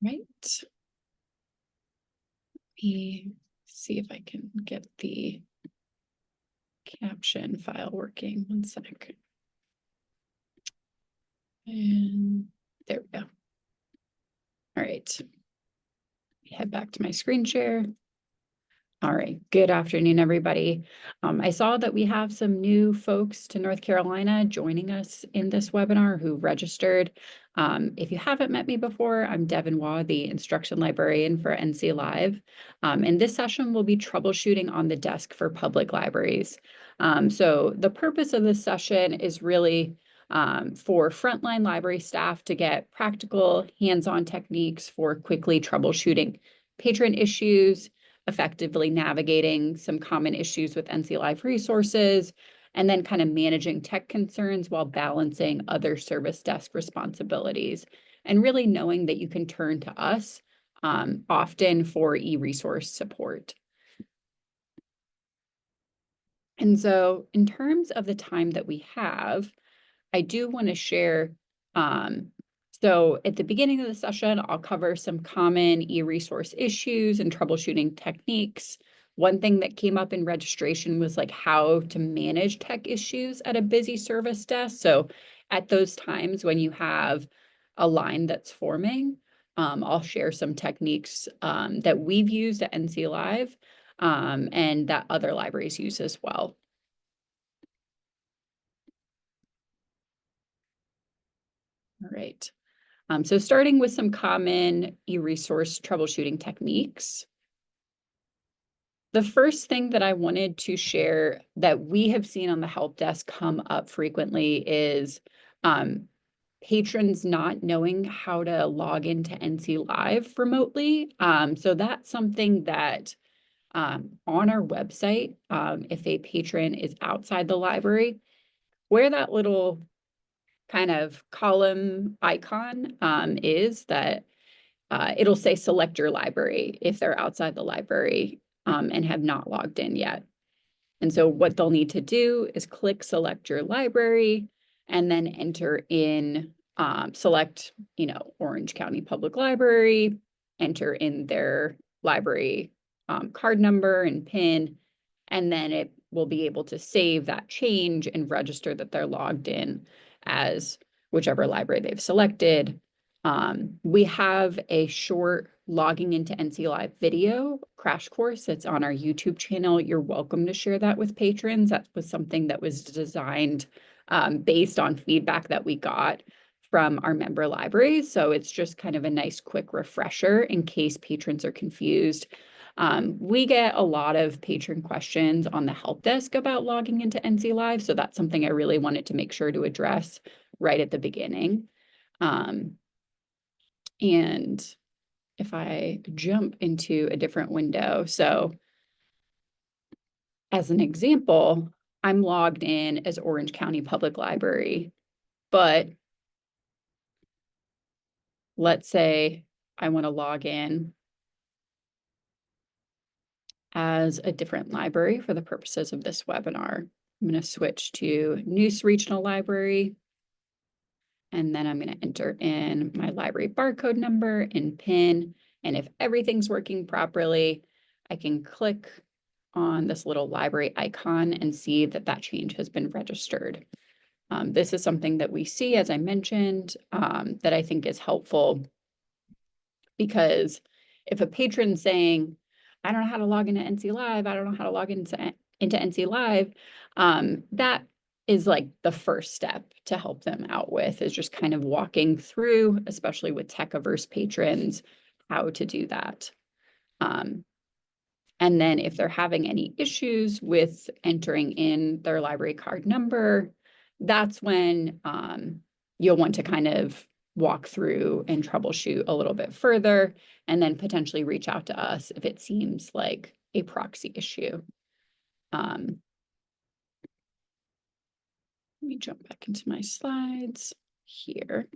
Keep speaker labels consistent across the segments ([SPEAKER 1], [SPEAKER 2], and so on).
[SPEAKER 1] Right. Let me see if I can get the caption file working. One sec. And there we go. All right. Head back to my screen share. All right, good afternoon, everybody. I saw that we have some new folks to North Carolina joining us in this webinar who registered. If you haven't met me before, I'm Devin Waugh, the instruction librarian for NC Live. And this session will be troubleshooting on the desk for public libraries. So the purpose of this session is really for frontline library staff to get practical hands-on techniques for quickly troubleshooting patron issues, effectively navigating some common issues with NC Live resources, and then kind of managing tech concerns while balancing other service desk responsibilities. And really knowing that you can turn to us often for e-resource support. And so in terms of the time that we have, I do want to share, so at the beginning of the session, I'll cover some common e-resource issues and troubleshooting techniques. One thing that came up in registration was like how to manage tech issues at a busy service desk. So at those times when you have a line that's forming, I'll share some techniques that we've used at NC Live and that other libraries use as well. All right. So starting with some common e-resource troubleshooting techniques. The first thing that I wanted to share that we have seen on the help desk come up frequently is patrons not knowing how to log into NC Live remotely. So that's something that on our website, if a patron is outside the library, where that little kind of column icon is that it'll say select your library if they're outside the library and have not logged in yet. And so what they'll need to do is click select your library and then enter in, select, Orange County Public Library, enter in their library card number and PIN, and then it will be able to save that change and register that they're logged in as whichever library they've selected. We have a short logging into NC Live video crash course that's on our YouTube channel. You're welcome to share that with patrons. That was something that was designed based on feedback that we got from our member libraries. So it's just kind of a nice quick refresher in case patrons are confused. We get a lot of patron questions on the help desk about logging into NC Live. So that's something I really wanted to make sure to address right at the beginning. And if I jump into a different window, so as an example, I'm logged in as Orange County Public Library, but let's say I want to log in as a different library for the purposes of this webinar. I'm going to switch to Neuse Regional Library. And then I'm going to enter in my library barcode number and PIN. And if everything's working properly, I can click on this little library icon and see that that change has been registered. This is something that we see, as I mentioned, that I think is helpful because if a patron's saying, I don't know how to log into NC Live, I don't know how to log into NC Live, that is like the first step to help them out with, is just kind of walking through, especially with tech-averse patrons, how to do that. And then if they're having any issues with entering in their library card number, that's when you'll want to kind of walk through and troubleshoot a little bit further, and then potentially reach out to us if it seems like a proxy issue. Let me jump back into my slides here.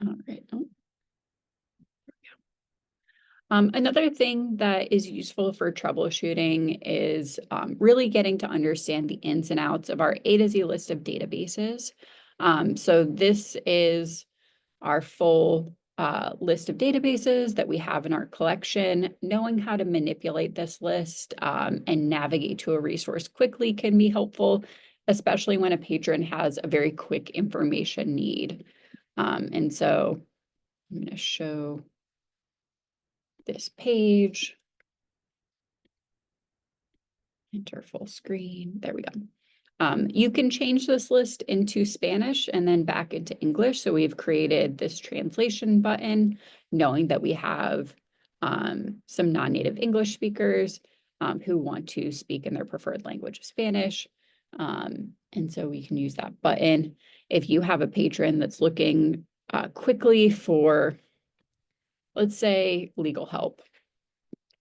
[SPEAKER 1] All right. Oh. Another thing that is useful for troubleshooting is really getting to understand the ins and outs of our A to Z list of databases. So this is our full list of databases that we have in our collection. Knowing how to manipulate this list and navigate to a resource quickly can be helpful, especially when a patron has a very quick information need. And so I'm going to show this page. Enter full screen. There we go. You can change this list into Spanish and then back into English. So we've created this translation button, knowing that we have some non-native English speakers who want to speak in their preferred language of Spanish. And so we can use that button. If you have a patron that's looking quickly for, let's say, legal help,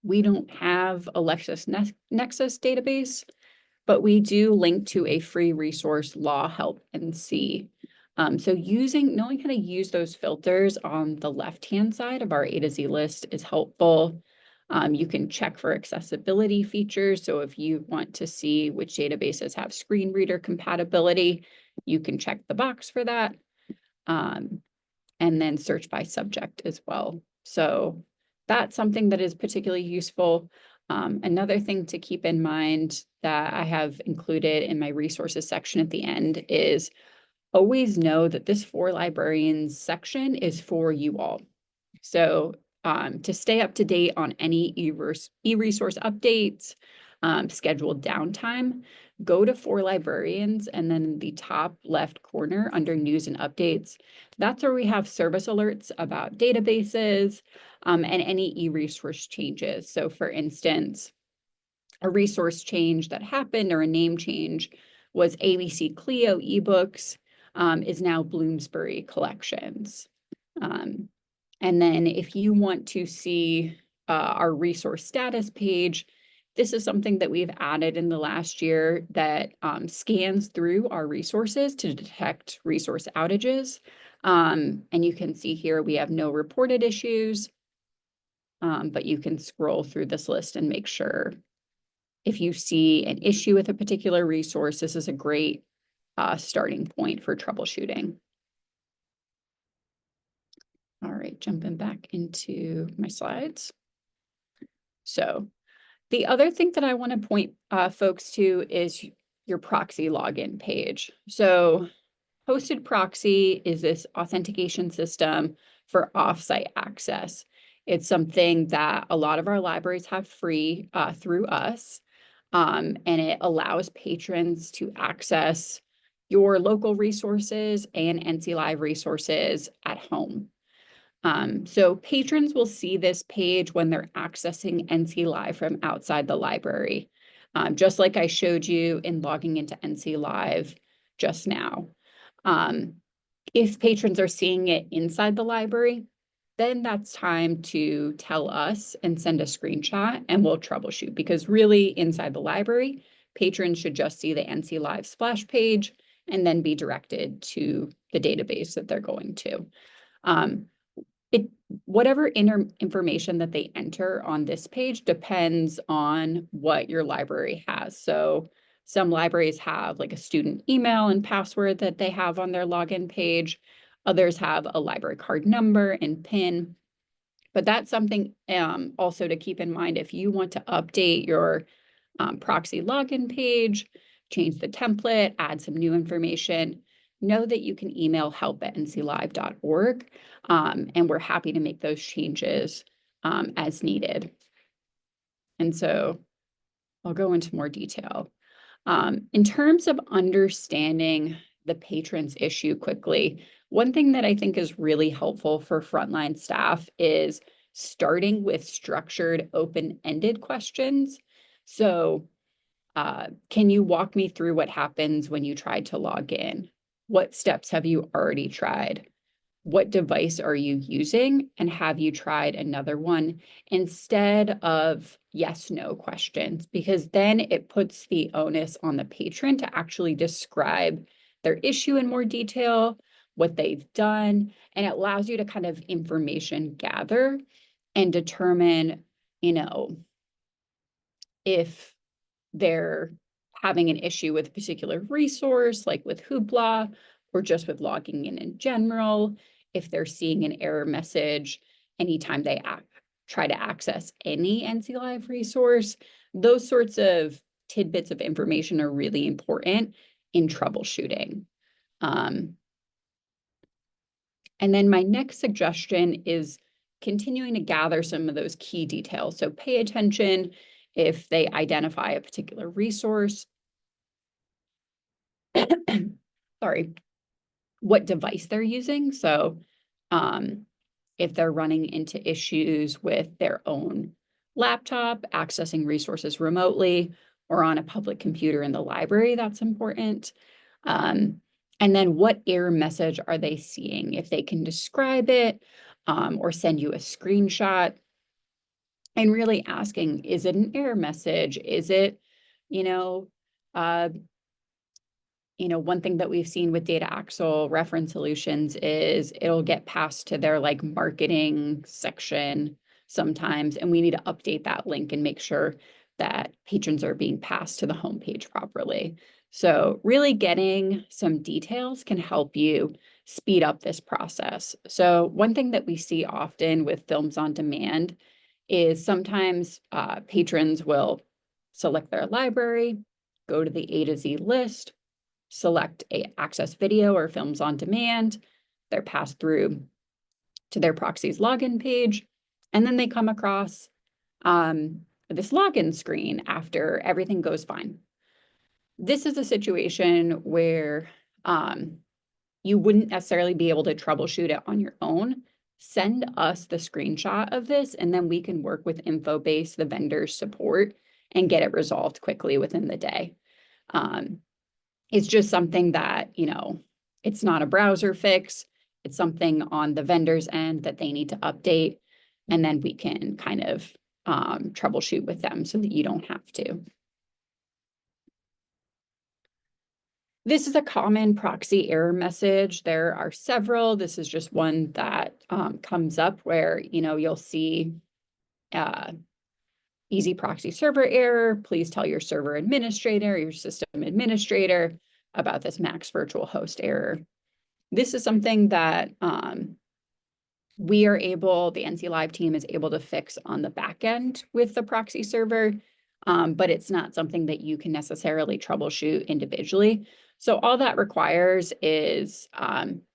[SPEAKER 1] we don't have a LexisNexis database, but we do link to a free resource, Law Help NC. So knowing how to use those filters on the left-hand side of our A to Z list is helpful. You can check for accessibility features. So if you want to see which databases have screen reader compatibility, you can check the box for that. And then search by subject as well. So that's something that is particularly useful. Another thing to keep in mind that I have included in my resources section at the end is always know that this For Librarians section is for you all. So to stay up to date on any e-resource updates, scheduled downtime, go to For Librarians, and then in the top left corner under News and Updates, that's where we have service alerts about databases and any e-resource changes. So for instance, a resource change that happened or a name change was ABC Clio eBooks is now Bloomsbury Collections. And then if you want to see our resource status page, this is something that we've added in the last year that scans through our resources to detect resource outages. And you can see here we have no reported issues, but you can scroll through this list and make sure if you see an issue with a particular resource, this is a great starting point for troubleshooting. All right, jumping back into my slides. So the other thing that I want to point folks to is your proxy login page. So Hosted Proxy is this authentication system for offsite access. It's something that a lot of our libraries have free through us, and it allows patrons to access your local resources and NC Live resources at home. So patrons will see this page when they're accessing NC Live from outside the library, just like I showed you in logging into NC Live just now. If patrons are seeing it inside the library, then that's time to tell us and send a screenshot and we'll troubleshoot, because really inside the library, patrons should just see the NC Live splash page and then be directed to the database that they're going to. Whatever information that they enter on this page depends on what your library has. So some libraries have like a student email and password that they have on their login page. Others have a library card number and PIN. But that's something also to keep in mind if you want to update your proxy login page, change the template, add some new information. Know that you can email help@nclive.org, and we're happy to make those changes as needed. And so I'll go into more detail. In terms of understanding the patron's issue quickly, one thing that I think is really helpful for frontline staff is starting with structured, open-ended questions. So can you walk me through what happens when you try to log in? What steps have you already tried? What device are you using? And have you tried another one? Instead of yes, no questions, because then it puts the onus on the patron to actually describe their issue in more detail, what they've done, and it allows you to kind of information gather and determine, if they're having an issue with a particular resource, like with Hoopla, or just with logging in general. if they're seeing an error message anytime they try to access any NC Live resource. Those sorts of tidbits of information are really important in troubleshooting. And then my next suggestion is continuing to gather some of those key details. So pay attention if they identify a particular resource. Sorry, what device they're using. So if they're running into issues with their own laptop, accessing resources remotely, or on a public computer in the library, that's important. And then what error message are they seeing? If they can describe it or send you a screenshot, and really asking, is it an error message? Is it, one thing that we've seen with Data Axle reference solutions is it'll get passed to their like marketing section sometimes, and we need to update that link and make sure that patrons are being passed to the homepage properly. So really getting some details can help you speed up this process. So one thing that we see often with films on demand is sometimes patrons will select their library, go to the A to Z list, select a access video or films on demand. They're passed through to their proxy's login page, and then they come across this login screen after everything goes fine. This is a situation where you wouldn't necessarily be able to troubleshoot it on your own. Send us the screenshot of this, and then we can work with Infobase, the vendor's support, and get it resolved quickly within the day. It's just something that, it's not a browser fix. It's something on the vendor's end that they need to update, and then we can kind of troubleshoot with them so that you don't have to. This is a common proxy error message. There are several. This is just one that comes up where, you'll see easy proxy server error. Please tell your server administrator, your system administrator about this max virtual host error. This is something that the NC Live team is able to fix on the back end with the proxy server, but it's not something that you can necessarily troubleshoot individually. So all that requires is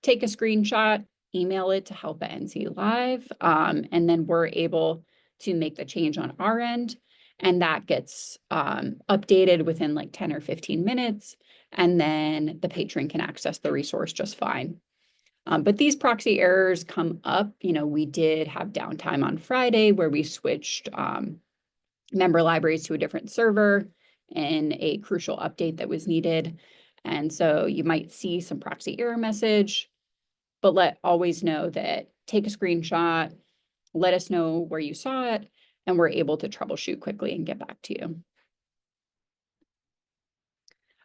[SPEAKER 1] take a screenshot, email it to help@NC Live, and then we're able to make the change on our end. And that gets updated within like 10 or 15 minutes. And then the patron can access the resource just fine. But these proxy errors come up. We did have downtime on Friday where we switched member libraries to a different server and a crucial update that was needed. And so you might see some proxy error message, but always know that take a screenshot, let us know where you saw it, and we're able to troubleshoot quickly and get back to you.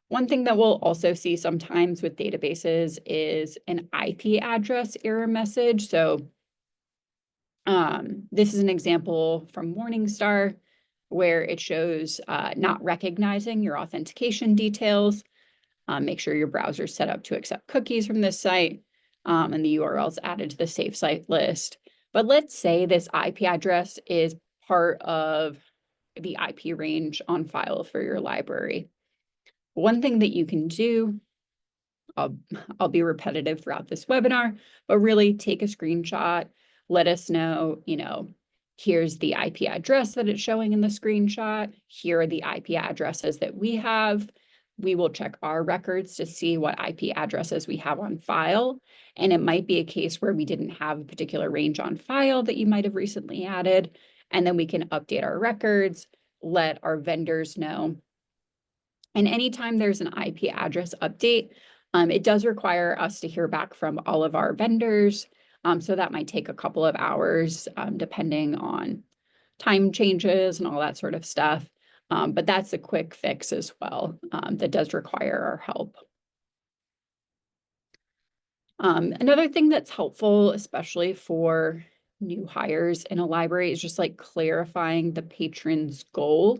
[SPEAKER 1] One thing that we'll also see sometimes with databases is an IP address error message. So this is an example from Morningstar where it shows not recognizing your authentication details. Make sure your browser is set up to accept cookies from this site, and the URL is added to the safe site list. But let's say this IP address is part of the IP range on file for your library. One thing that you can do, I'll be repetitive throughout this webinar, but really take a screenshot, let us know, here's the IP address that it's showing in the screenshot. Here are the IP addresses that we have. We will check our records to see what IP addresses we have on file. And it might be a case where we didn't have a particular range on file that you might have recently added. And then we can update our records, let our vendors know. And anytime there's an IP address update, it does require us to hear back from all of our vendors. So that might take a couple of hours, depending on time changes and all that sort of stuff. But that's a quick fix as well that does require our help. Another thing that's helpful, especially for new hires in a library, is just like clarifying the patron's goal.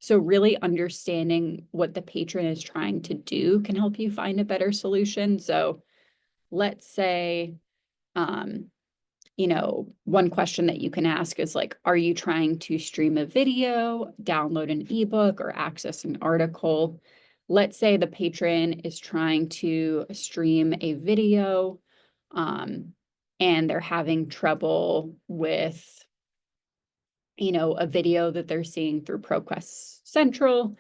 [SPEAKER 1] So really understanding what the patron is trying to do can help you find a better solution. So let's say One question that you can ask is like, are you trying to stream a video, download an ebook, or access an article? Let's say the patron is trying to stream a video, and they're having trouble with a video that they're seeing through ProQuest Central,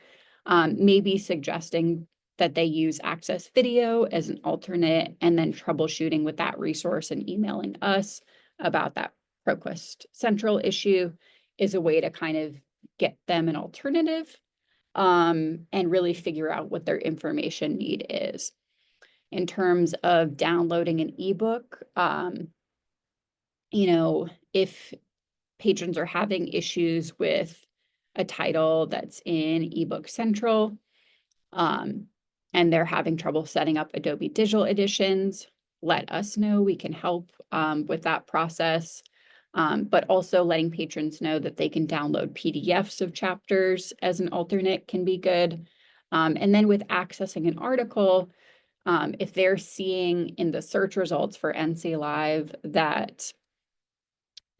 [SPEAKER 1] maybe suggesting that they use Access Video as an alternate, and then troubleshooting with that resource and emailing us about that ProQuest Central issue is a way to kind of get them an alternative, and really figure out what their information need is. In terms of downloading an ebook, if patrons are having issues with a title that's in eBook Central, and they're having trouble setting up Adobe Digital Editions, let us know. We can help with that process, but also letting patrons know that they can download PDFs of chapters as an alternate can be good. And then with accessing an article, if they're seeing in the search results for NC Live that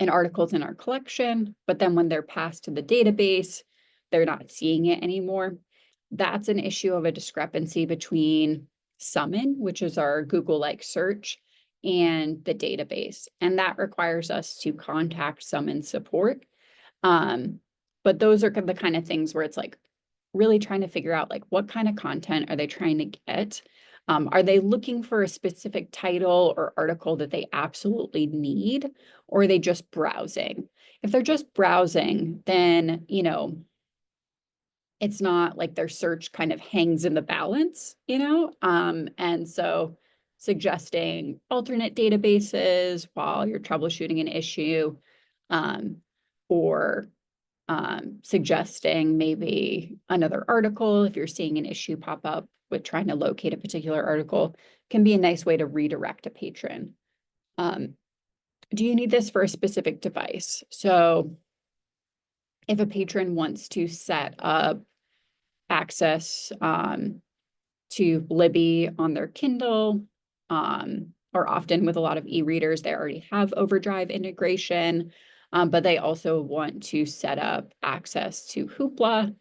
[SPEAKER 1] an article's in our collection, but then when they're passed to the database, they're not seeing it anymore. That's an issue of a discrepancy between Summon, which is our Google-like search, and the database. And that requires us to contact Summon support. But those are the kind of things where it's like really trying to figure out like what kind of content are they trying to get? Are they looking for a specific title or article that they absolutely need, or are they just browsing? If they're just browsing, then, it's not like their search kind of hangs in the balance, and so suggesting alternate databases while you're troubleshooting an issue, or suggesting maybe another article if you're seeing an issue pop up with trying to locate a particular article can be a nice way to redirect a patron. Do you need this for a specific device? So if a patron wants to set up access to Libby on their Kindle, or often with a lot of e-readers, they already have Overdrive integration, but they also want to set up access to Hoopla,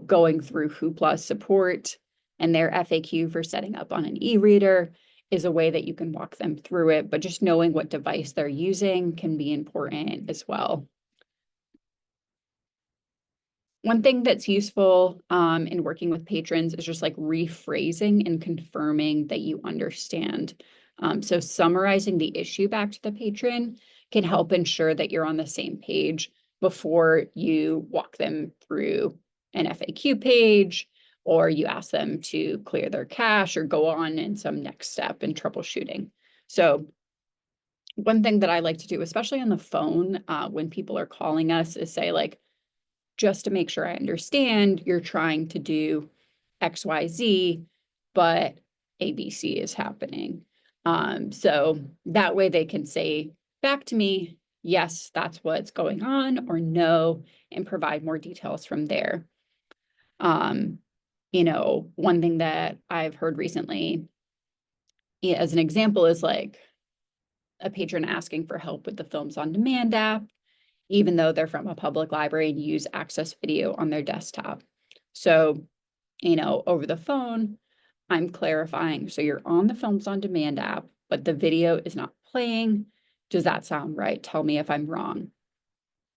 [SPEAKER 1] going through Hoopla support and their FAQ for setting up on an e-reader is a way that you can walk them through it, but just knowing what device they're using can be important as well. One thing that's useful in working with patrons is just like rephrasing and confirming that you understand. So summarizing the issue back to the patron can help ensure that you're on the same page before you walk them through an FAQ page, or you ask them to clear their cache or go on in some next step in troubleshooting. So one thing that I like to do, especially on the phone, when people are calling us, is say like, just to make sure I understand, you're trying to do XYZ, but ABC is happening. So that way they can say back to me, yes, that's what's going on, or no, and provide more details from there. One thing that I've heard recently, as an example, is like a patron asking for help with the Films on Demand app, even though they're from a public library and use Access Video on their desktop. So, over the phone, I'm clarifying. So you're on the Films on Demand app, but the video is not playing. Does that sound right? Tell me if I'm wrong.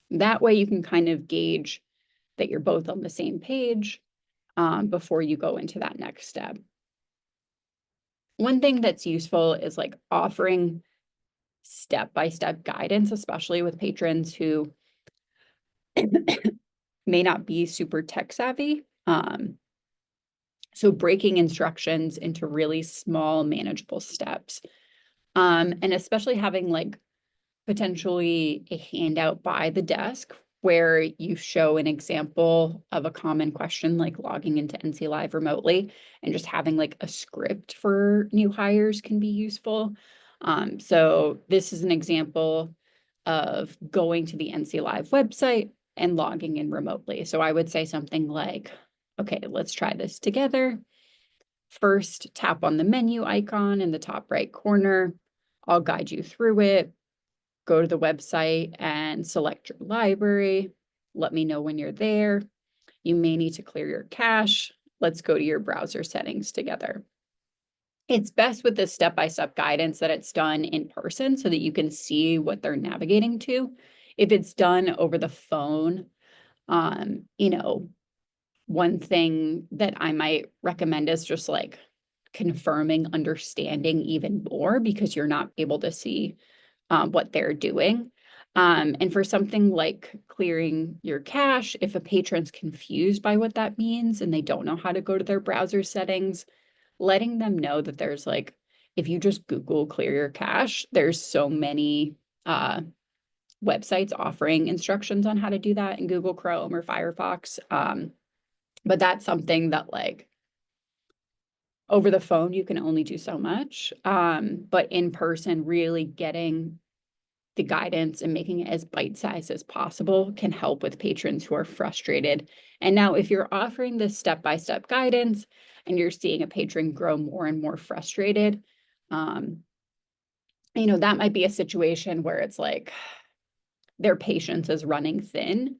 [SPEAKER 1] That way you can kind of gauge that you're both on the same page before you go into that next step. One thing that's useful is like offering step-by-step guidance, especially with patrons who may not be super tech savvy. So breaking instructions into really small, manageable steps. And especially having like potentially a handout by the desk where you show an example of a common question like logging into NC Live remotely, and just having like a script for new hires can be useful. So this is an example of going to the NC Live website and logging in remotely. So I would say something like, okay, let's try this together. First, tap on the menu icon in the top right corner. I'll guide you through it. Go to the website and select your library. Let me know when you're there. You may need to clear your cache. Let's go to your browser settings together. It's best with this step-by-step guidance that it's done in person so that you can see what they're navigating to. If it's done over the phone, you know, one thing that I might recommend is just like confirming understanding even more, because you're not able to see what they're doing. And for something like clearing your cache, if a patron's confused by what that means and they don't know how to go to their browser settings, letting them know that there's like, if you just Google clear your cache, there's so many websites offering instructions on how to do that in Google Chrome or Firefox. But that's something that like over the phone, you can only do so much. But in person, really getting the guidance and making it as bite-sized as possible can help with patrons who are frustrated. And now if you're offering this step-by-step guidance and you're seeing a patron grow more and more frustrated, you know, that might be a situation where it's like their patience is running thin.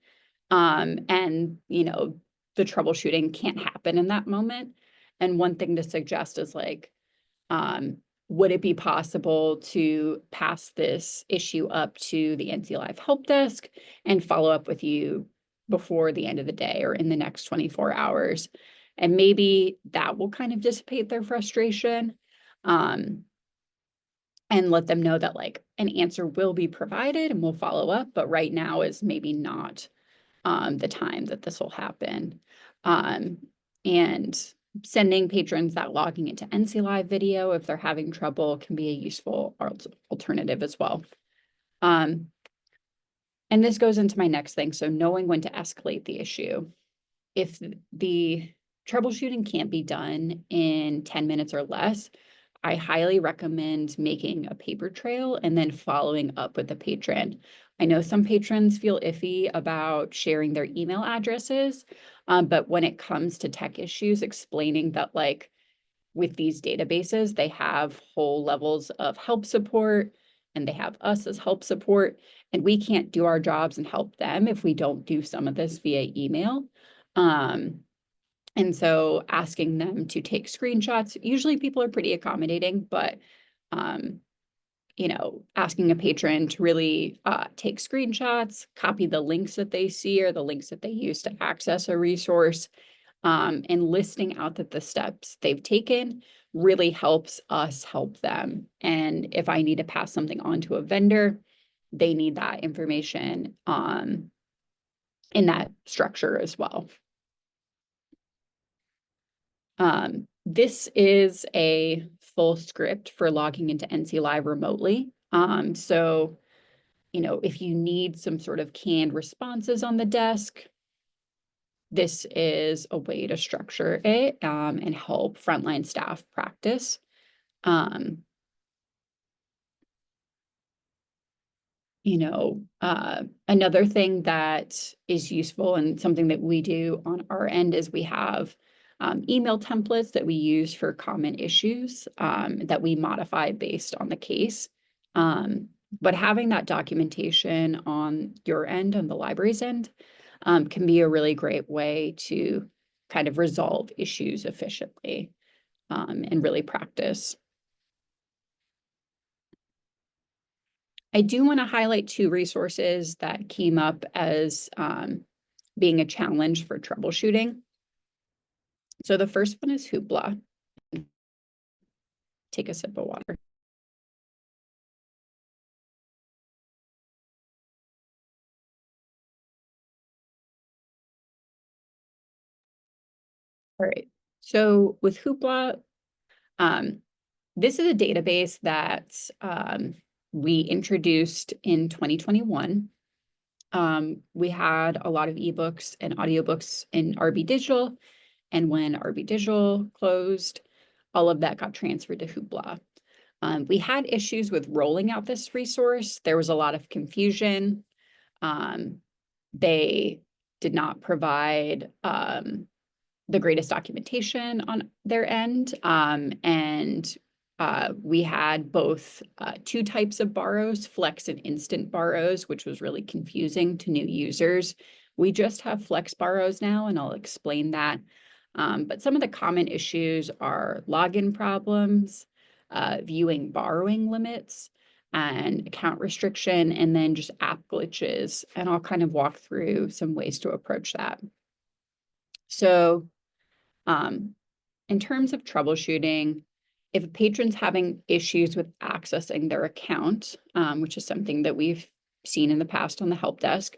[SPEAKER 1] And, you know, the troubleshooting can't happen in that moment. And one thing to suggest is like, would it be possible to pass this issue up to the NC Live help desk and follow up with you before the end of the day or in the next 24 hours? And maybe that will kind of dissipate their frustration, and let them know that like an answer will be provided and we'll follow up, but right now is maybe not the time that this will happen. And sending patrons that logging into NC Live video if they're having trouble can be a useful alternative as well. And this goes into my next thing. So knowing when to escalate the issue. If the troubleshooting can't be done in 10 minutes or less, I highly recommend making a paper trail and then following up with the patron. I know some patrons feel iffy about sharing their email addresses, but when it comes to tech issues, explaining that like with these databases, they have whole levels of help support and they have us as help support, and we can't do our jobs and help them if we don't do some of this via email. And so asking them to take screenshots, usually people are pretty accommodating, but you know, asking a patron to really take screenshots, copy the links that they see or the links that they use to access a resource, and listing out that the steps they've taken really helps us help them. And if I need to pass something on to a vendor, they need that information in that structure as well. This is a full script for logging into NC Live remotely. So, you know, if you need some sort of canned responses on the desk, this is a way to structure it and help frontline staff practice. You know, another thing that is useful and something that we do on our end is we have email templates that we use for common issues that we modify based on the case. But having that documentation on your end, on the library's end, can be a really great way to kind of resolve issues efficiently and really practice. I do want to highlight two resources that came up as being a challenge for troubleshooting. So the first one is Hoopla. Take a sip of water. All right. So with Hoopla, this is a database that we introduced in 2021. We had a lot of ebooks and audiobooks in RB Digital, and when RB Digital closed, all of that got transferred to Hoopla. We had issues with rolling out this resource. There was a lot of confusion. They did not provide the greatest documentation on their end, and we had both two types of borrows, flex and instant borrows, which was really confusing to new users. We just have flex borrows now, and I'll explain that. But some of the common issues are login problems, viewing borrowing limits, and account restriction, and then just app glitches. And I'll kind of walk through some ways to approach that. So in terms of troubleshooting, if a patron's having issues with accessing their account, which is something that we've seen in the past on the help desk,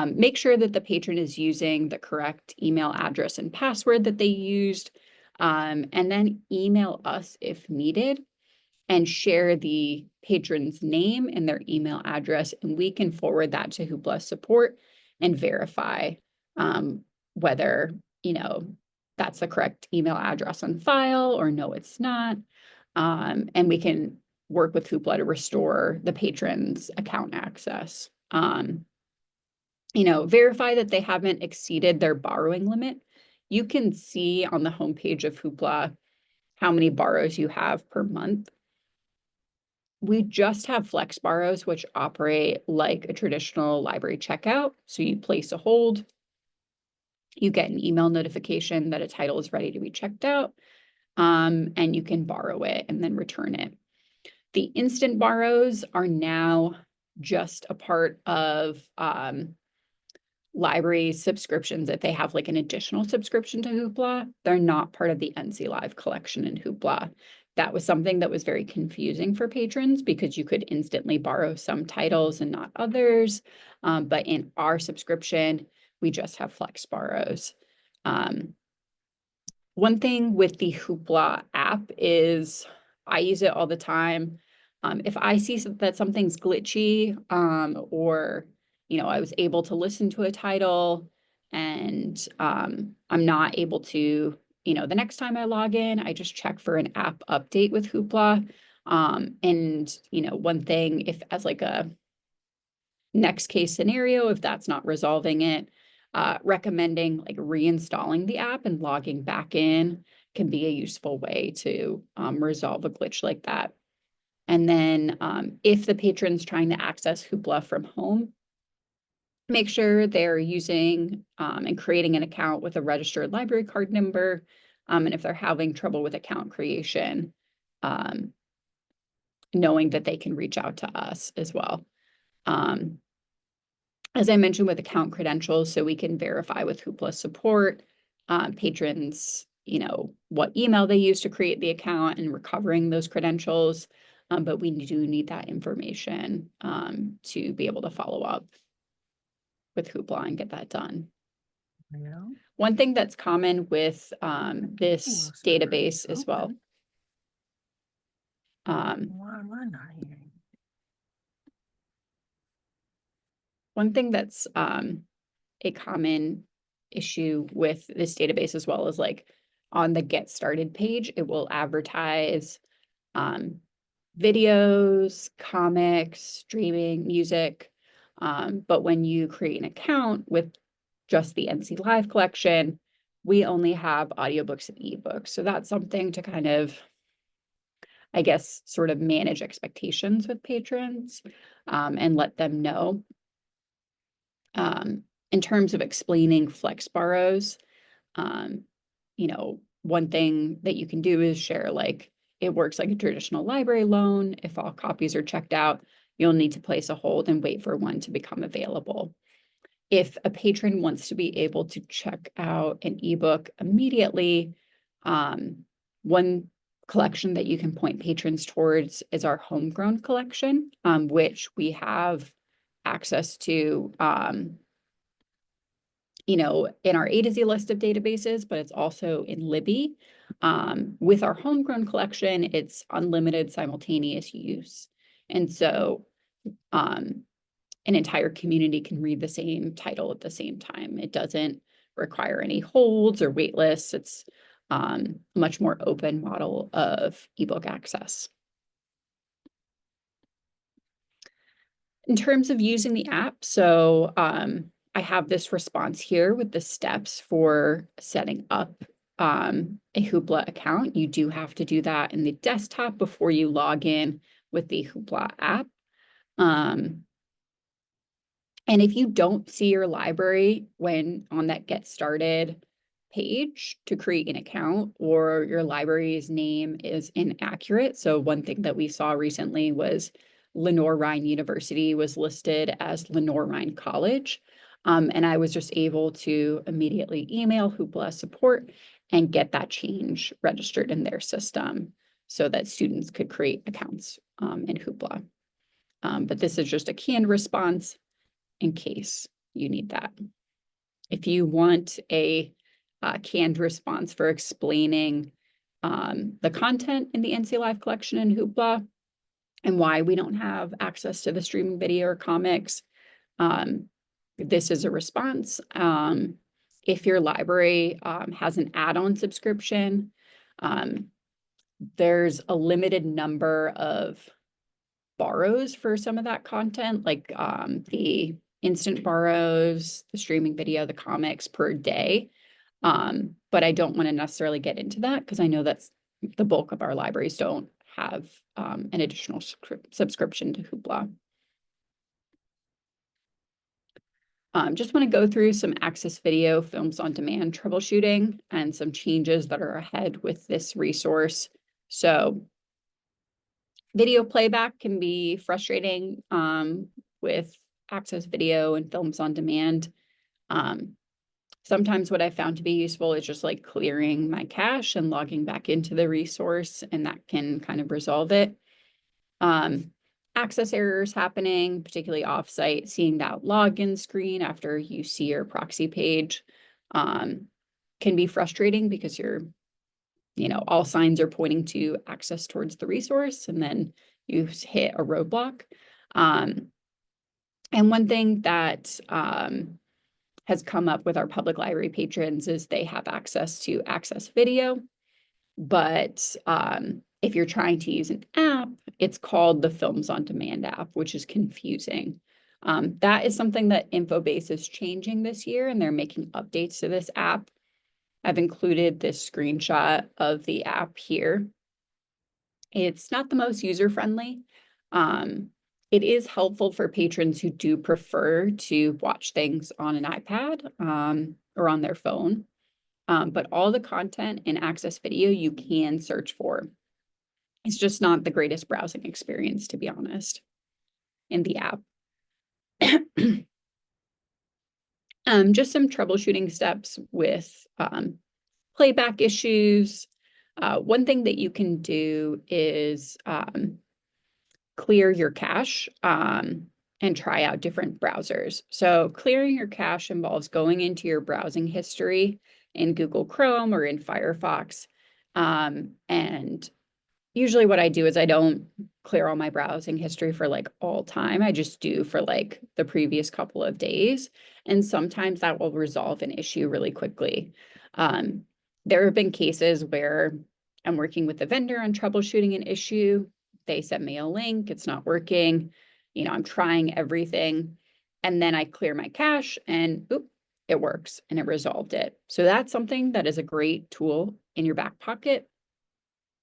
[SPEAKER 1] make sure that the patron is using the correct email address and password that they used, and then email us if needed, and share the patron's name and their email address, and we can forward that to Hoopla support and verify whether, that's the correct email address on file or no, it's not. And we can work with Hoopla to restore the patron's account access. Verify that they haven't exceeded their borrowing limit. You can see on the homepage of Hoopla how many borrows you have per month. We just have flex borrows, which operate like a traditional library checkout. So you place a hold, you get an email notification that a title is ready to be checked out, and you can borrow it and then return it. The instant borrows are now just a part of library subscriptions. If they have like an additional subscription to Hoopla, they're not part of the NC Live collection in Hoopla. That was something that was very confusing for patrons because you could instantly borrow some titles and not others. But in our subscription, we just have flex borrows. One thing with the Hoopla app is I use it all the time. If I see that something's glitchy, or I was able to listen to a title and I'm not able to, the next time I log in, I just check for an app update with Hoopla. And one thing, if as like a next case scenario, if that's not resolving it, recommending like reinstalling the app and logging back in can be a useful way to resolve a glitch like that. And then if the patron's trying to access Hoopla from home, make sure they're using and creating an account with a registered library card number. And if they're having trouble with account creation, knowing that they can reach out to us as well. As I mentioned with account credentials, so we can verify with Hoopla support, patrons, what email they use to create the account and recovering those credentials. But we do need that information to be able to follow up with Hoopla and get that done.
[SPEAKER 2] Yeah.
[SPEAKER 1] One thing that's common with this database as well.
[SPEAKER 2] Why am I not hearing?
[SPEAKER 1] One thing that's a common issue with this database as well is like on the Get Started page, it will advertise videos, comics, streaming, music. But when you create an account with just the NC Live collection, we only have audiobooks and ebooks. So that's something to kind of, I guess, sort of manage expectations with patrons and let them know. In terms of explaining flex borrows, one thing that you can do is share like it works like a traditional library loan. If all copies are checked out, you'll need to place a hold and wait for one to become available. If a patron wants to be able to check out an ebook immediately, one collection that you can point patrons towards is our homegrown collection, which we have access to in our A to Z list of databases, but it's also in Libby. With our homegrown collection, it's unlimited simultaneous use. And so an entire community can read the same title at the same time. It doesn't require any holds or wait lists. It's a much more open model of ebook access. In terms of using the app, so I have this response here with the steps for setting up a Hoopla account, you do have to do that in the desktop before you log in with the Hoopla app. And if you don't see your library when on that Get Started page to create an account, or your library's name is inaccurate. So one thing that we saw recently was Lenore-Rhine University was listed as Lenore-Rhine College. And I was just able to immediately email Hoopla support and get that change registered in their system so that students could create accounts in Hoopla. But this is just a canned response in case you need that. If you want a canned response for explaining the content in the NC Live collection in Hoopla and why we don't have access to the streaming video or comics, this is a response. If your library has an add-on subscription, there's a limited number of borrows for some of that content, like the instant borrows, the streaming video, the comics per day. But I don't want to necessarily get into that because I know that's the bulk of our libraries don't have an additional subscription to Hoopla. Just want to go through some Access Video Films on Demand troubleshooting and some changes that are ahead with this resource. So video playback can be frustrating with Access Video and Films on Demand. Sometimes what I found to be useful is just like clearing my cache and logging back into the resource, and that can kind of resolve it. Access errors happening, particularly offsite, seeing that login screen after you see your proxy page can be frustrating because all signs are pointing to access towards the resource, and then you hit a roadblock. And one thing that has come up with our public library patrons is they have access to Access Video, but if you're trying to use an app, it's called the Films on Demand app, which is confusing. That is something that Infobase is changing this year, and they're making updates to this app. I've included this screenshot of the app here. It's not the most user-friendly. It is helpful for patrons who do prefer to watch things on an iPad or on their phone. But all the content in Access Video you can search for. It's just not the greatest browsing experience, to be honest, in the app. Just some troubleshooting steps with playback issues. One thing that you can do is clear your cache and try out different browsers. So clearing your cache involves going into your browsing history in Google Chrome or in Firefox. And usually what I do is I don't clear all my browsing history for like all time. I just do for like the previous couple of days. And sometimes that will resolve an issue really quickly. There have been cases where I'm working with the vendor on troubleshooting an issue. They send me a link, it's not working. I'm trying everything. And then I clear my cache and it works and it resolved it. So that's something that is a great tool in your back pocket.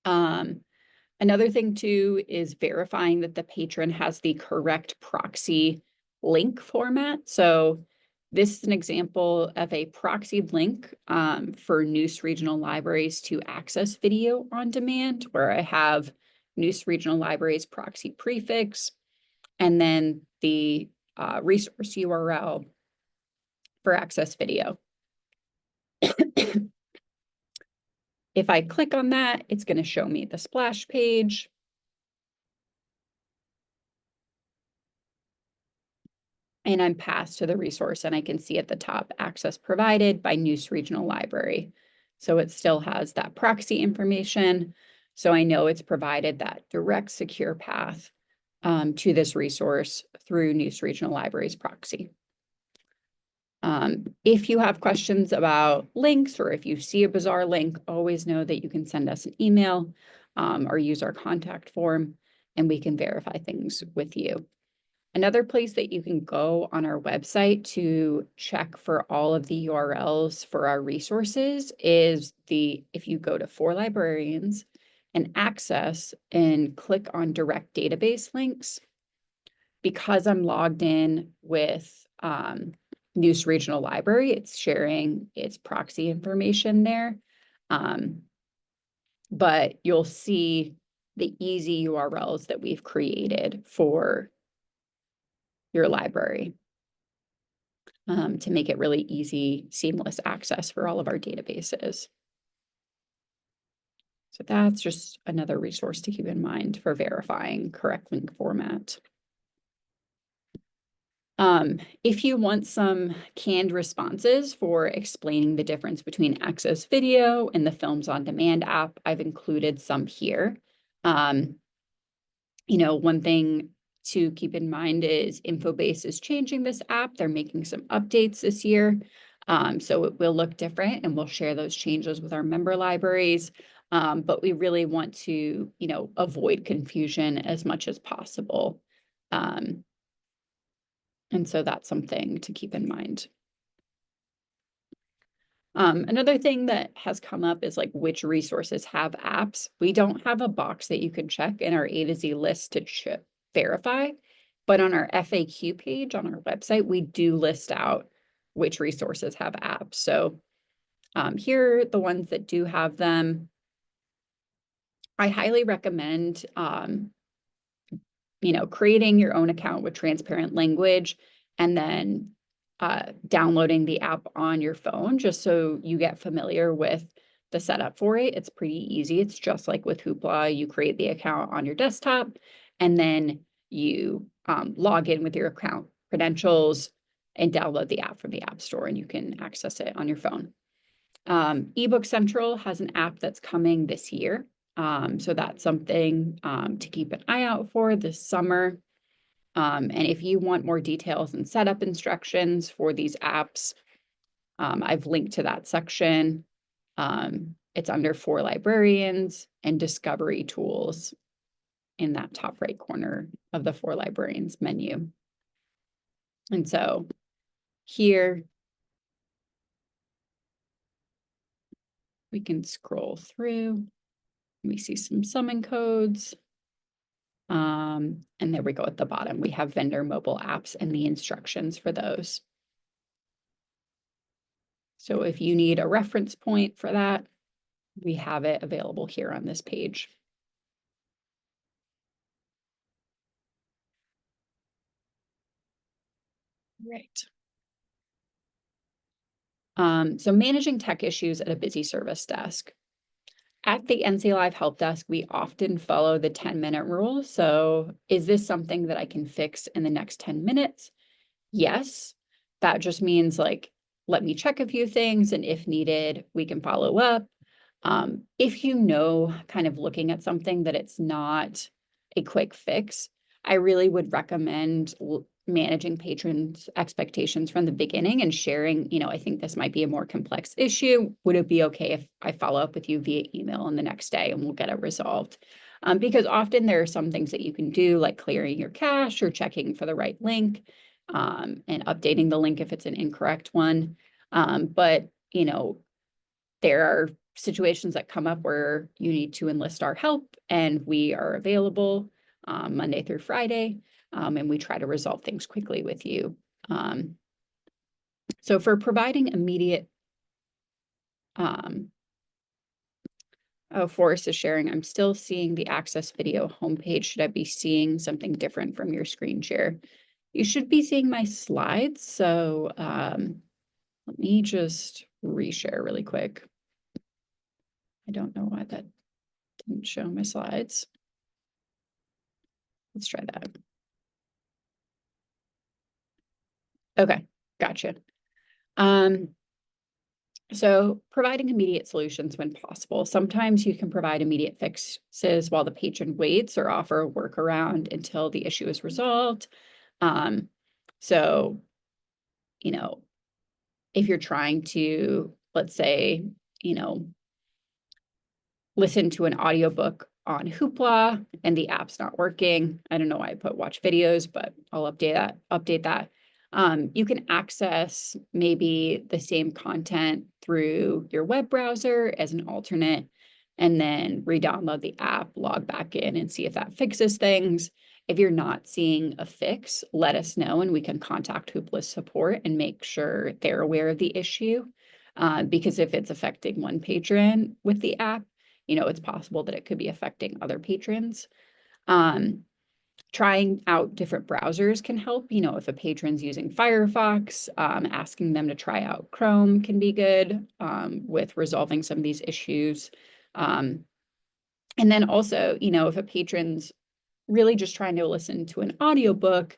[SPEAKER 1] Another thing too is verifying that the patron has the correct proxy link format. So this is an example of a proxied link for Neuse Regional Libraries to access video on demand, where I have Neuse Regional Libraries proxy prefix, and then the resource URL for access video. If I click on that, it's going to show me the splash page. And I'm passed to the resource, and I can see at the top, access provided by Neuse Regional Library. So it still has that proxy information. So I know it's provided that direct secure path to this resource through Neuse Regional Library's proxy. If you have questions about links, or if you see a bizarre link, always know that you can send us an email or use our contact form, and we can verify things with you. Another place that you can go on our website to check for all of the URLs for our resources is if you go to For Librarians and Access and click on Direct Database Links, because I'm logged in with News Regional Library, it's sharing its proxy information there. But you'll see the easy URLs that we've created for your library to make it really easy, seamless access for all of our databases. So that's just another resource to keep in mind for verifying correct link format. If you want some canned responses for explaining the difference between Access Video and the Films on Demand app, I've included some here. One thing to keep in mind is Infobase is changing this app. They're making some updates this year. So it will look different, and we'll share those changes with our member libraries. But we really want to, avoid confusion as much as possible. And so that's something to keep in mind. Another thing that has come up is like which resources have apps. We don't have a box that you can check in our A to Z list to verify, but on our FAQ page on our website, we do list out which resources have apps. So here are the ones that do have them. I highly recommend creating your own account with transparent language and then downloading the app on your phone just so you get familiar with the setup for it. It's pretty easy. It's just like with Hoopla. You create the account on your desktop and then you log in with your account credentials and download the app from the App Store, and you can access it on your phone. eBook Central has an app that's coming this year. So that's something to keep an eye out for this summer. And if you want more details and setup instructions for these apps, I've linked to that section. It's under For Librarians and Discovery Tools in that top right corner of the For Librarians menu. And so here we can scroll through. We see some summon codes. And there we go at the bottom. We have vendor mobile apps and the instructions for those. So if you need a reference point for that, we have it available here on this page. Right. So managing tech issues at a busy service desk. At the NC Live Help Desk, we often follow the 10-minute rule. So is this something that I can fix in the next 10 minutes? Yes. That just means let me check a few things, and if needed, we can follow up. If kind of looking at something that it's not a quick fix, I really would recommend managing patrons' expectations from the beginning and sharing, I think this might be a more complex issue. Would it be okay if I follow up with you via email on the next day and we'll get it resolved? Because often there are some things that you can do, like clearing your cache or checking for the right link and updating the link if it's an incorrect one. But there are situations that come up where you need to enlist our help, and we are available Monday through Friday, and we try to resolve things quickly with you. So for providing immediate, Forrest is sharing, I'm still seeing the Access Video homepage. Should I be seeing something different from your screen share? You should be seeing my slides. So let me just reshare really quick. I don't know why that didn't show my slides. Let's try that. Okay, gotcha. So providing immediate solutions when possible. Sometimes you can provide immediate fixes while the patron waits or offer a workaround until the issue is resolved. So, if you're trying to, let's say, listen to an audiobook on Hoopla and the app's not working. I don't know why I put watch videos, but I'll update that. You can access maybe the same content through your web browser as an alternate, and then re-download the app, log back in, and see if that fixes things. If you're not seeing a fix, let us know and we can contact Hoopla's support and make sure they're aware of the issue. Because if it's affecting one patron with the app, it's possible that it could be affecting other patrons. Trying out different browsers can help. If a patron's using Firefox, asking them to try out Chrome can be good with resolving some of these issues. And then also, if a patron's really just trying to listen to an audiobook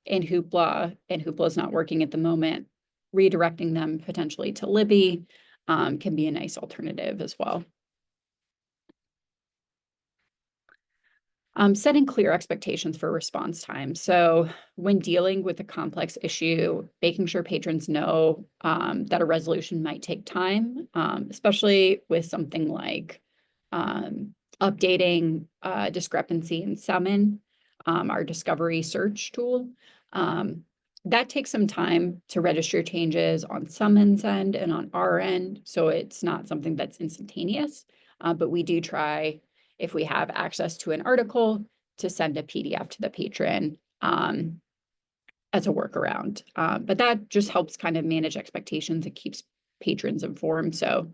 [SPEAKER 1] in Hoopla, and Hoopla's not working at the moment, redirecting them potentially to Libby can be a nice alternative as well. Setting clear expectations for response time. So when dealing with a complex issue, making sure patrons know that a resolution might take time, especially with something like updating discrepancy in Summon, our discovery search tool. That takes some time to register changes on Summon's end and on our end, so it's not something that's instantaneous, but we do try, if we have access to an article, to send a PDF to the patron as a workaround. But that just helps kind of manage expectations. It keeps patrons informed. So,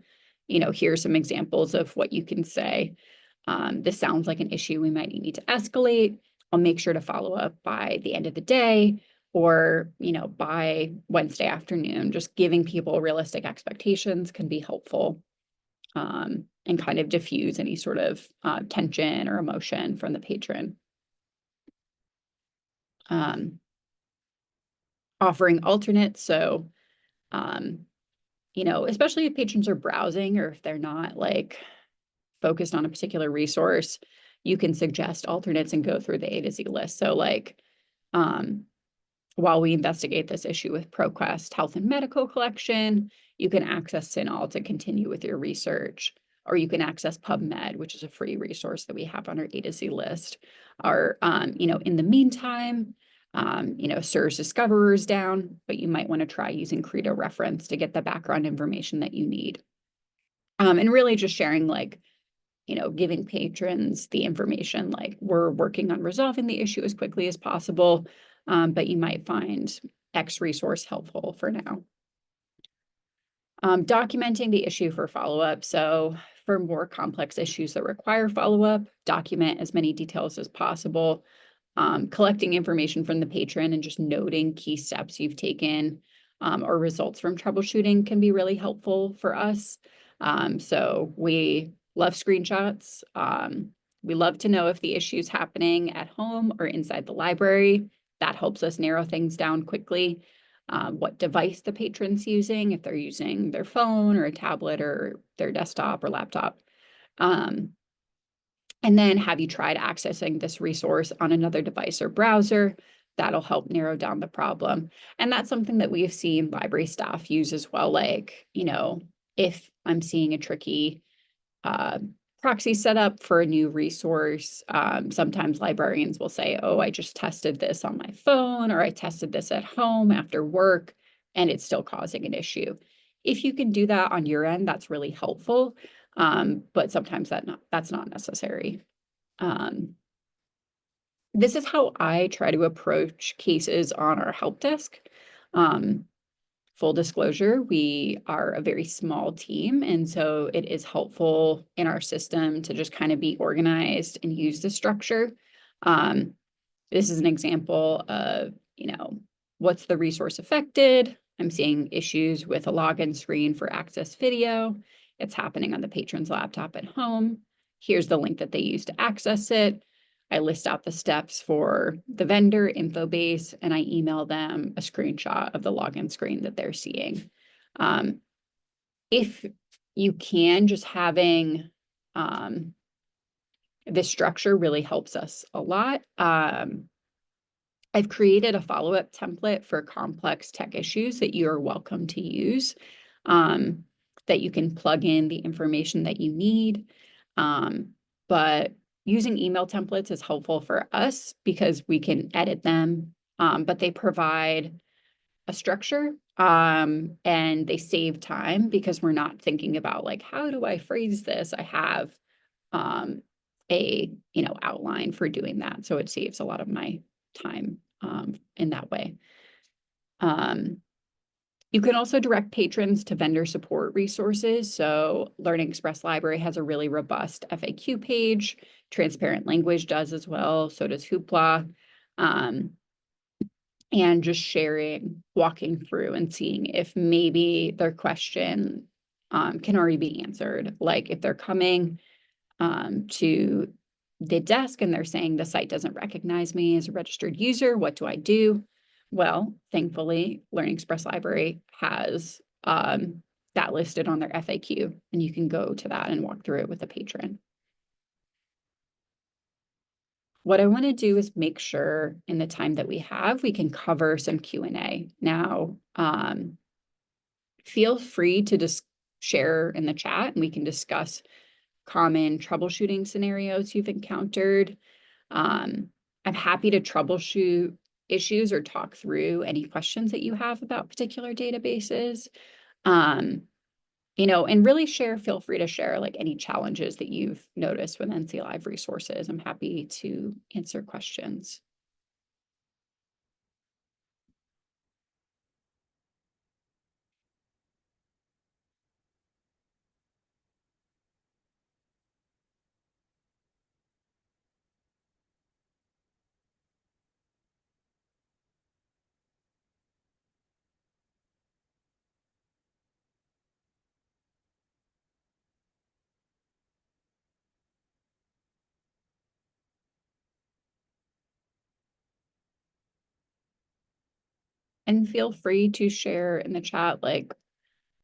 [SPEAKER 1] here's some examples of what you can say. This sounds like an issue we might need to escalate. I'll make sure to follow up by the end of the day or, by Wednesday afternoon. Just giving people realistic expectations can be helpful. And kind of diffuse any sort of tension or emotion from the patron. Offering alternates. So, especially if patrons are browsing or if they're not like focused on a particular resource, you can suggest alternates and go through the A to Z list. So like, while we investigate this issue with ProQuest Health and Medical Collection, you can access CINAHL to continue with your research, or you can access PubMed, which is a free resource that we have on our A to Z list. Or, in the meantime, SIRS Discoverer is down, but you might want to try using Credo Reference to get the background information that you need. And really just sharing giving patrons the information, like we're working on resolving the issue as quickly as possible, but you might find X resource helpful for now. Documenting the issue for follow-up. So for more complex issues that require follow-up, document as many details as possible. Collecting information from the patron and just noting key steps you've taken or results from troubleshooting can be really helpful for us. So we love screenshots. We love to know if the issue is happening at home or inside the library. That helps us narrow things down quickly. What device the patron's using, if they're using their phone or a tablet or their desktop or laptop. And then have you tried accessing this resource on another device or browser? That'll help narrow down the problem. And that's something that we've seen library staff use as well. Like, if I'm seeing a tricky proxy setup for a new resource, sometimes librarians will say, oh, I just tested this on my phone, or I tested this at home after work, and it's still causing an issue. If you can do that on your end, that's really helpful. But sometimes that's not necessary. This is how I try to approach cases on our help desk. Full disclosure, we are a very small team, and so it is helpful in our system to just kind of be organized and use the structure. This is an example of, what's the resource affected? I'm seeing issues with a login screen for Access Video. It's happening on the patron's laptop at home. Here's the link that they use to access it. I list out the steps for the vendor info base, and I email them a screenshot of the login screen that they're seeing. If you can, just having this structure really helps us a lot. I've created a follow-up template for complex tech issues that you are welcome to use, that you can plug in the information that you need. But using email templates is helpful for us because we can edit them, but they provide a structure, and they save time because we're not thinking about like, how do I phrase this? I have a outline for doing that, so it saves a lot of my time in that way. You can also direct patrons to vendor support resources. So Learning Express Library has a really robust FAQ page. Transparent Language does as well. So does Hoopla. And just sharing, walking through and seeing if maybe their question can already be answered. Like if they're coming to the desk and they're saying the site doesn't recognize me as a registered user, what do I do? Well, thankfully, Learning Express Library has that listed on their FAQ, and you can go to that and walk through it with a patron. What I want to do is make sure in the time that we have, we can cover some Q&A. Now, feel free to just share in the chat and we can discuss common troubleshooting scenarios you've encountered. I'm happy to troubleshoot issues or talk through any questions that you have about particular databases. And really feel free to share like any challenges that you've noticed with NC Live resources. I'm happy to answer questions. And feel free to share in the chat, like,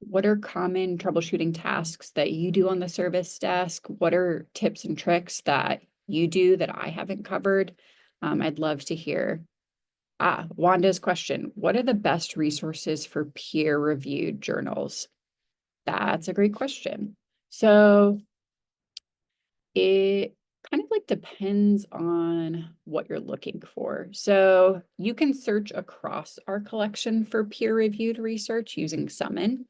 [SPEAKER 1] what are common troubleshooting tasks that you do on the service desk? What are tips and tricks that you do that I haven't covered? I'd love to hear. Wanda's question, what are the best resources for peer-reviewed journals? That's a great question. So it kind of like depends on what you're looking for. So you can search across our collection for peer-reviewed research using Summon,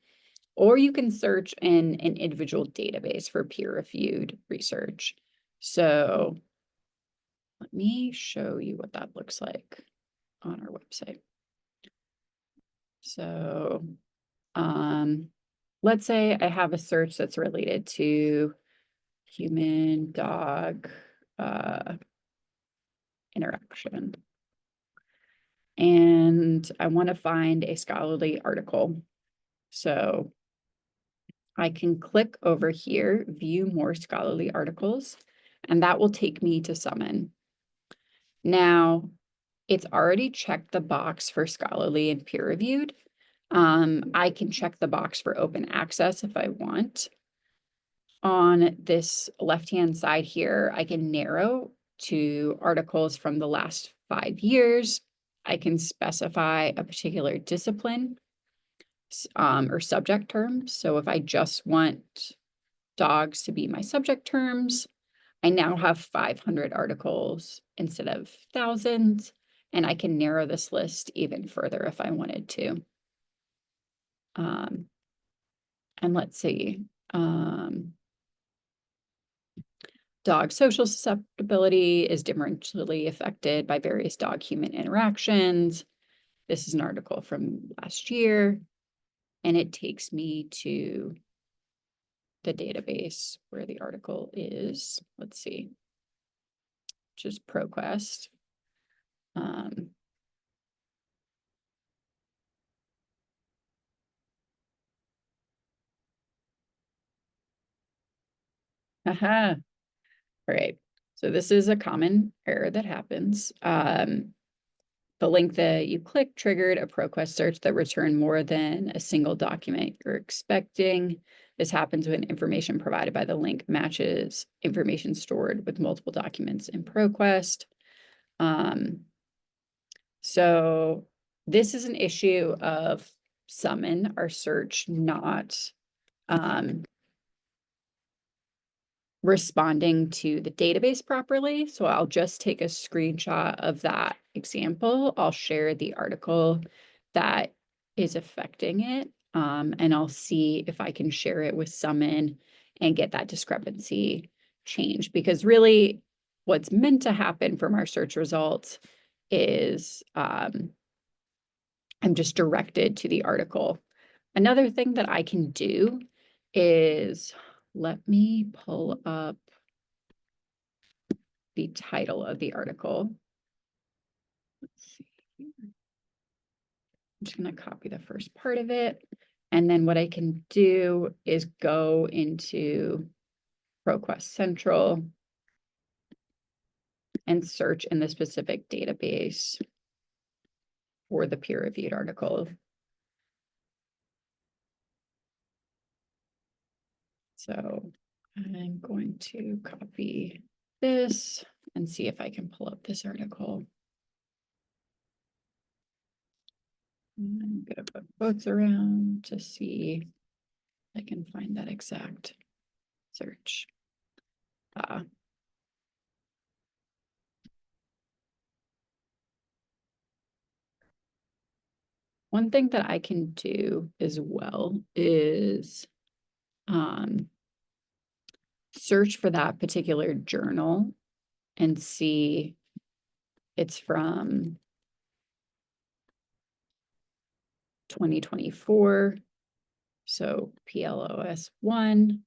[SPEAKER 1] or you can search in an individual database for peer-reviewed research. So let me show you what that looks like on our website. So let's say I have a search that's related to human-dog interaction. And I want to find a scholarly article. So I can click over here, view more scholarly articles, and that will take me to Summon. Now, it's already checked the box for scholarly and peer-reviewed. I can check the box for open access if I want. On this left-hand side here, I can narrow to articles from the last 5 years. I can specify a particular discipline or subject term. So if I just want dogs to be my subject terms, I now have 500 articles instead of thousands, and I can narrow this list even further if I wanted to. And let's see. Dog social susceptibility is differentially affected by various dog-human interactions. This is an article from last year, and it takes me to the database where the article is. Let's see, just ProQuest. Aha. All right. So this is a common error that happens. The link that you click triggered a ProQuest search that returned more than a single document you're expecting. This happens when information provided by the link matches information stored with multiple documents in ProQuest. So this is an issue of Summon, our search, not responding to the database properly. So I'll just take a screenshot of that example. I'll share the article that is affecting it, and I'll see if I can share it with Summon and get that discrepancy changed. Because really, what's meant to happen from our search results is I'm just directed to the article. Another thing that I can do is, let me pull up the title of the article. Let's see. I'm just going to copy the first part of it. And then what I can do is go into ProQuest Central and search in the specific database for the peer-reviewed article. So I'm going to copy this and see if I can pull up this article. I'm going to put quotes around to see if I can find that exact search. One thing that I can do as well is search for that particular journal and see it's from 2024. So PLOS 1.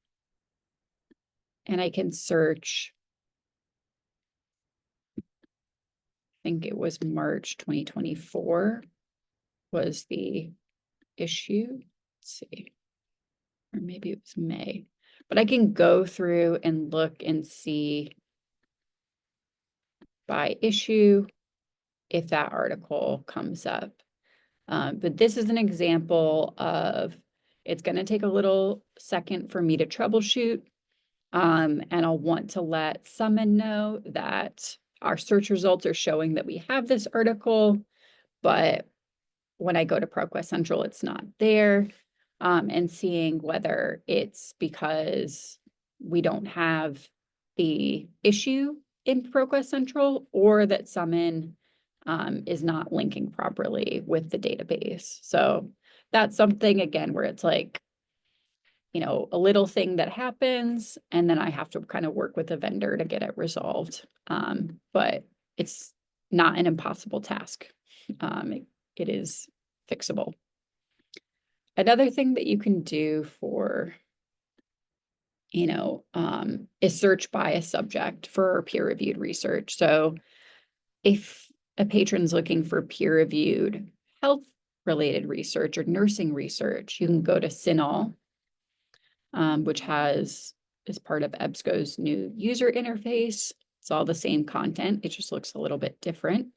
[SPEAKER 1] And I can search, I think it was March 2024 was the issue. Let's see. Or maybe it was May. But I can go through and look and see by issue if that article comes up. But this is an example of, it's going to take a little second for me to troubleshoot. And I'll want to let Summon know that our search results are showing that we have this article, but when I go to ProQuest Central, it's not there. And seeing whether it's because we don't have the issue in ProQuest Central, or that Summon is not linking properly with the database. So that's something, again, where it's like, a little thing that happens, and then I have to kind of work with the vendor to get it resolved. But it's not an impossible task. It is fixable. Another thing that you can do for, is search by a subject for peer-reviewed research. So if a patron's looking for peer-reviewed health-related research or nursing research, you can go to CINAHL, which is part of EBSCO's new user interface. It's all the same content. It just looks a little bit different.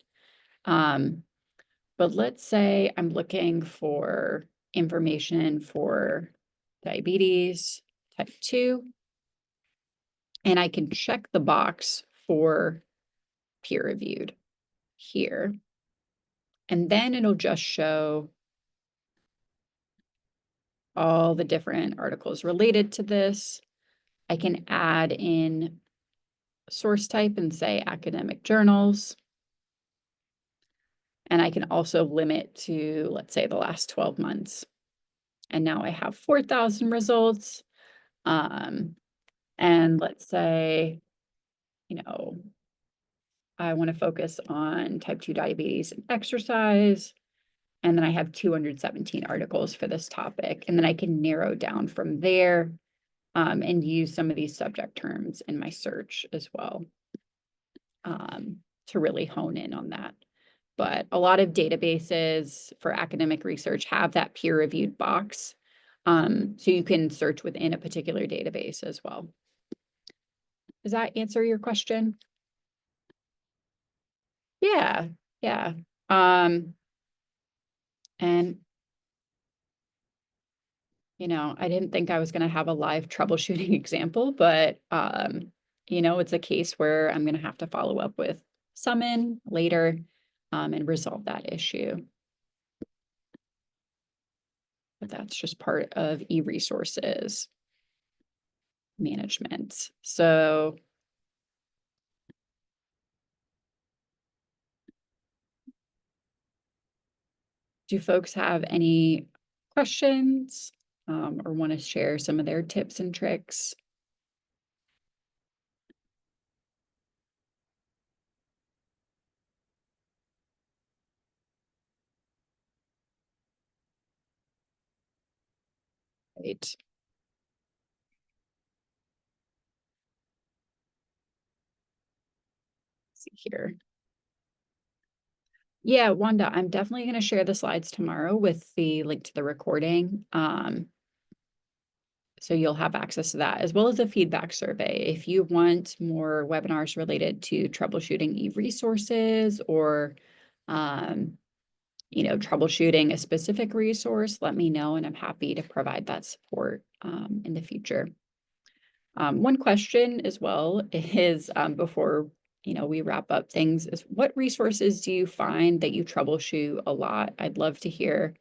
[SPEAKER 1] But let's say I'm looking for information for diabetes type 2, and I can check the box for peer-reviewed here. And then it'll just show all the different articles related to this. I can add in source type and say academic journals. And I can also limit to, let's say, the last 12 months. And now I have 4,000 results. And let's say, I want to focus on type 2 diabetes and exercise. And then I have 217 articles for this topic. And then I can narrow down from there and use some of these subject terms in my search as well to really hone in on that. But a lot of databases for academic research have that peer-reviewed box. So you can search within a particular database as well. Does that answer your question? Yeah. And I didn't think I was going to have a live troubleshooting example, but it's a case where I'm going to have to follow up with Summon later and resolve that issue. But that's just part of e-resources. management. So do folks have any questions or want to share some of their tips and tricks? Right. Let's see here. Yeah, Wanda, I'm definitely going to share the slides tomorrow with the link to the recording. So you'll have access to that as well as a feedback survey. If you want more webinars related to troubleshooting e-resources or, troubleshooting a specific resource, let me know and I'm happy to provide that support in the future. One question as well is before we wrap up things is what resources do you find that you troubleshoot a lot? I'd love to hear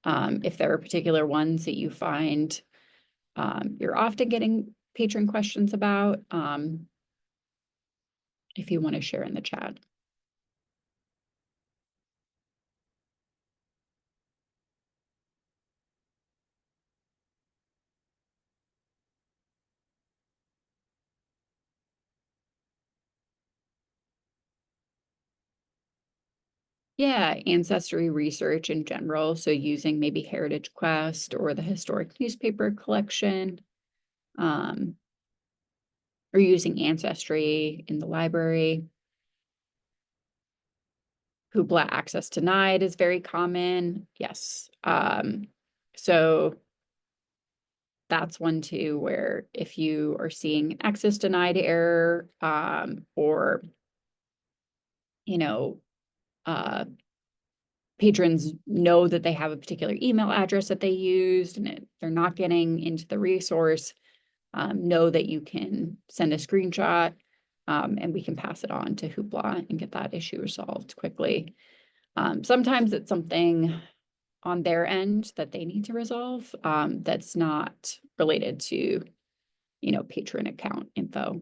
[SPEAKER 1] if there are particular ones that you find you're often getting patron questions about, if you want to share in the chat. Yeah, ancestry research in general. So using maybe Heritage Quest or the historic newspaper collection, um, or using Ancestry in the library. Hoopla access denied is very common. Yes. So that's one too, where if you are seeing access denied error, or, uh, patrons know that they have a particular email address that they used and they're not getting into the resource, know that you can send a screenshot, and we can pass it on to Hoopla and get that issue resolved quickly. Sometimes it's something on their end that they need to resolve, that's not related to, patron account info.